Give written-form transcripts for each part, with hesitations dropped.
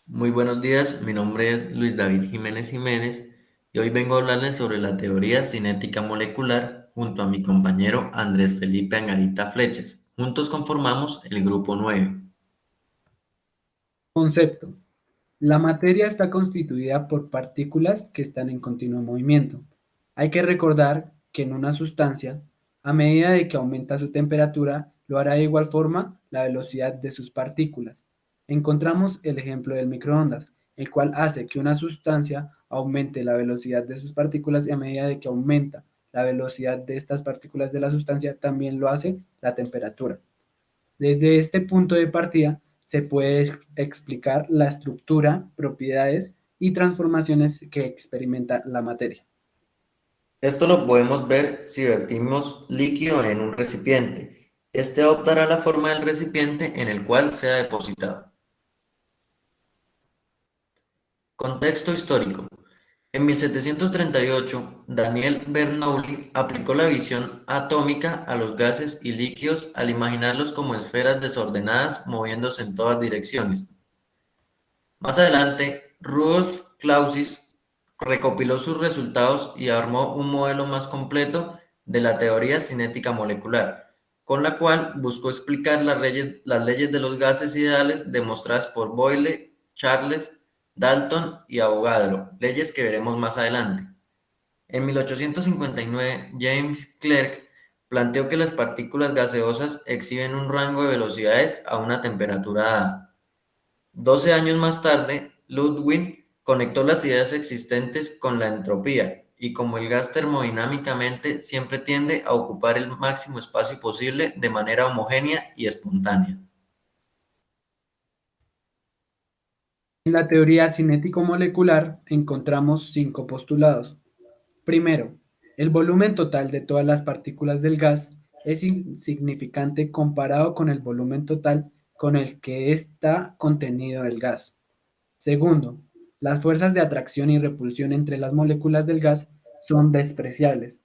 Muy buenos días, mi nombre es Luis David Jiménez Jiménez y hoy vengo a hablarles sobre la teoría cinética molecular junto a mi compañero Andrés Felipe Angarita Flechas. Juntos conformamos el grupo 9. Concepto. La materia está constituida por partículas que están en continuo movimiento. Hay que recordar que en una sustancia, a medida de que aumenta su temperatura, lo hará de igual forma la velocidad de sus partículas. Encontramos el ejemplo del microondas, el cual hace que una sustancia aumente la velocidad de sus partículas y a medida de que aumenta la velocidad de estas partículas de la sustancia, también lo hace la temperatura. Desde este punto de partida se puede explicar la estructura, propiedades y transformaciones que experimenta la materia. Esto lo podemos ver si vertimos líquido en un recipiente. Este optará la forma del recipiente en el cual sea depositado. Contexto histórico. En 1738, Daniel Bernoulli aplicó la visión atómica a los gases y líquidos al imaginarlos como esferas desordenadas moviéndose en todas direcciones. Más adelante, Rudolf Clausius recopiló sus resultados y armó un modelo más completo de la teoría cinética molecular, con la cual buscó explicar las leyes de los gases ideales demostradas por Boyle, Charles, Dalton y Avogadro, leyes que veremos más adelante. En 1859, James Clerk planteó que las partículas gaseosas exhiben un rango de velocidades a una temperatura dada. 12 años más tarde, Ludwig conectó las ideas existentes con la entropía, y como el gas termodinámicamente siempre tiende a ocupar el máximo espacio posible de manera homogénea y espontánea. En la teoría cinético-molecular encontramos 5 postulados. Primero, el volumen total de todas las partículas del gas es insignificante comparado con el volumen total con el que está contenido el gas. Segundo, las fuerzas de atracción y repulsión entre las moléculas del gas son despreciables.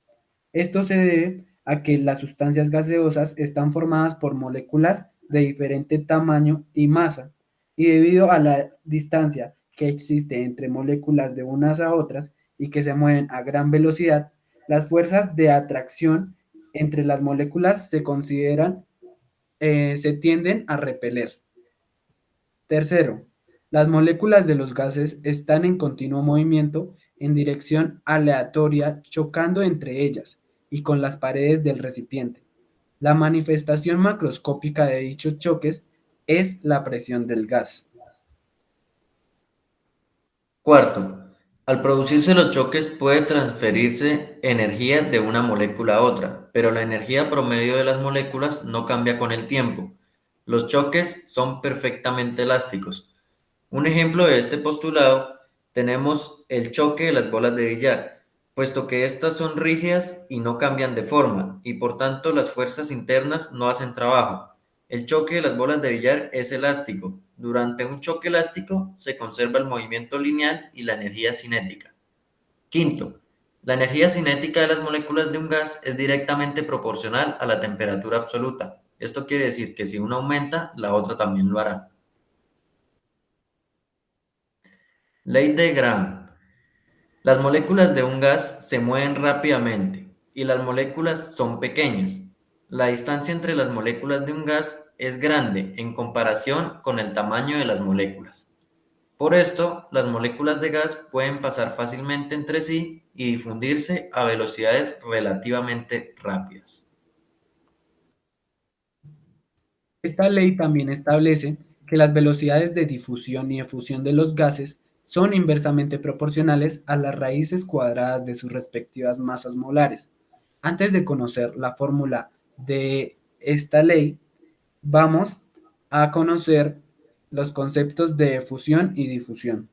Esto se debe a que las sustancias gaseosas están formadas por moléculas de diferente tamaño y masa, y debido a la distancia que existe entre moléculas de unas a otras y que se mueven a gran velocidad, las fuerzas de atracción entre las moléculas se tienden a repeler. Tercero, las moléculas de los gases están en continuo movimiento en dirección aleatoria, chocando entre ellas y con las paredes del recipiente. La manifestación macroscópica de dichos choques es la presión del gas. Cuarto, al producirse los choques puede transferirse energía de una molécula a otra, pero la energía promedio de las moléculas no cambia con el tiempo. Los choques son perfectamente elásticos. Un ejemplo de este postulado tenemos el choque de las bolas de billar, puesto que éstas son rígidas y no cambian de forma, y por tanto las fuerzas internas no hacen trabajo. El choque de las bolas de billar es elástico. Durante un choque elástico se conserva el movimiento lineal y la energía cinética. Quinto, la energía cinética de las moléculas de un gas es directamente proporcional a la temperatura absoluta. Esto quiere decir que si una aumenta, la otra también lo hará. Ley de Graham. Las moléculas de un gas se mueven rápidamente y las moléculas son pequeñas. La distancia entre las moléculas de un gas es grande en comparación con el tamaño de las moléculas. Por esto, las moléculas de gas pueden pasar fácilmente entre sí y difundirse a velocidades relativamente rápidas. Esta ley también establece que las velocidades de difusión y efusión de los gases son inversamente proporcionales a las raíces cuadradas de sus respectivas masas molares. Antes de conocer la fórmula de esta ley, vamos a conocer los conceptos de efusión y difusión.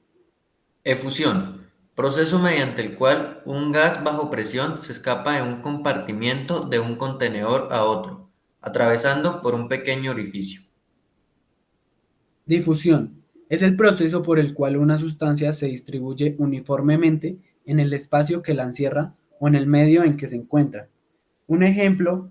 Efusión. Proceso mediante el cual un gas bajo presión se escapa de un compartimiento de un contenedor a otro, atravesando por un pequeño orificio. Difusión es el proceso por el cual una sustancia se distribuye uniformemente en el espacio que la encierra o en el medio en que se encuentra. Un ejemplo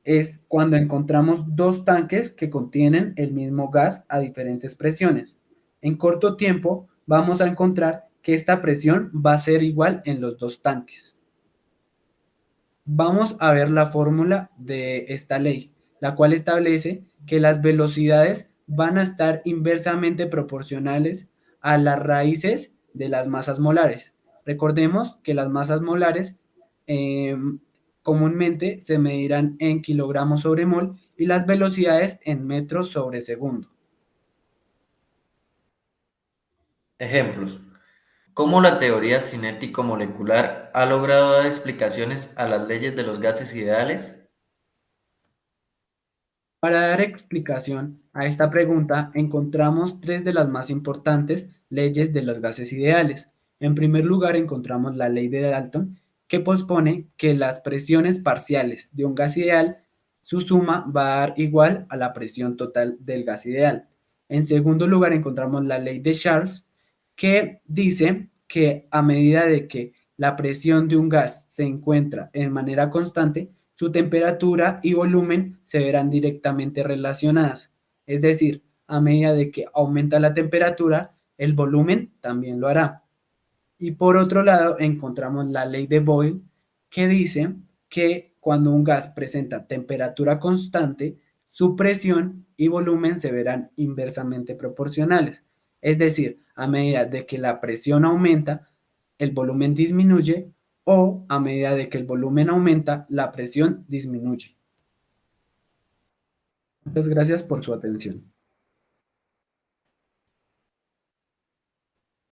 es cuando encontramos dos tanques que contienen el mismo gas a diferentes presiones. En corto tiempo vamos a encontrar que esta presión va a ser igual en los dos tanques. Vamos a ver la fórmula de esta ley, la cual establece que las velocidades van a estar inversamente proporcionales a las raíces de las masas molares. Recordemos que las masas molares eh, comúnmente se medirán en kilogramos sobre mol y las velocidades en metros sobre segundo. Ejemplos. ¿Cómo la teoría cinético-molecular ha logrado dar explicaciones a las leyes de los gases ideales? Para dar explicación a esta pregunta, encontramos tres de las más importantes leyes de los gases ideales. En primer lugar, encontramos la ley de Dalton, que pospone que las presiones parciales de un gas ideal, su suma va a dar igual a la presión total del gas ideal. En segundo lugar, encontramos la ley de Charles, que dice que a medida de que la presión de un gas se encuentra en manera constante, su temperatura y volumen se verán directamente relacionadas. Es decir, a medida de que aumenta la temperatura, el volumen también lo hará. Y por otro lado, encontramos la ley de Boyle, que dice que cuando un gas presenta temperatura constante, su presión y volumen se verán inversamente proporcionales. Es decir, a medida de que la presión aumenta, el volumen disminuye o a medida de que el volumen aumenta, la presión disminuye. Muchas gracias por su atención.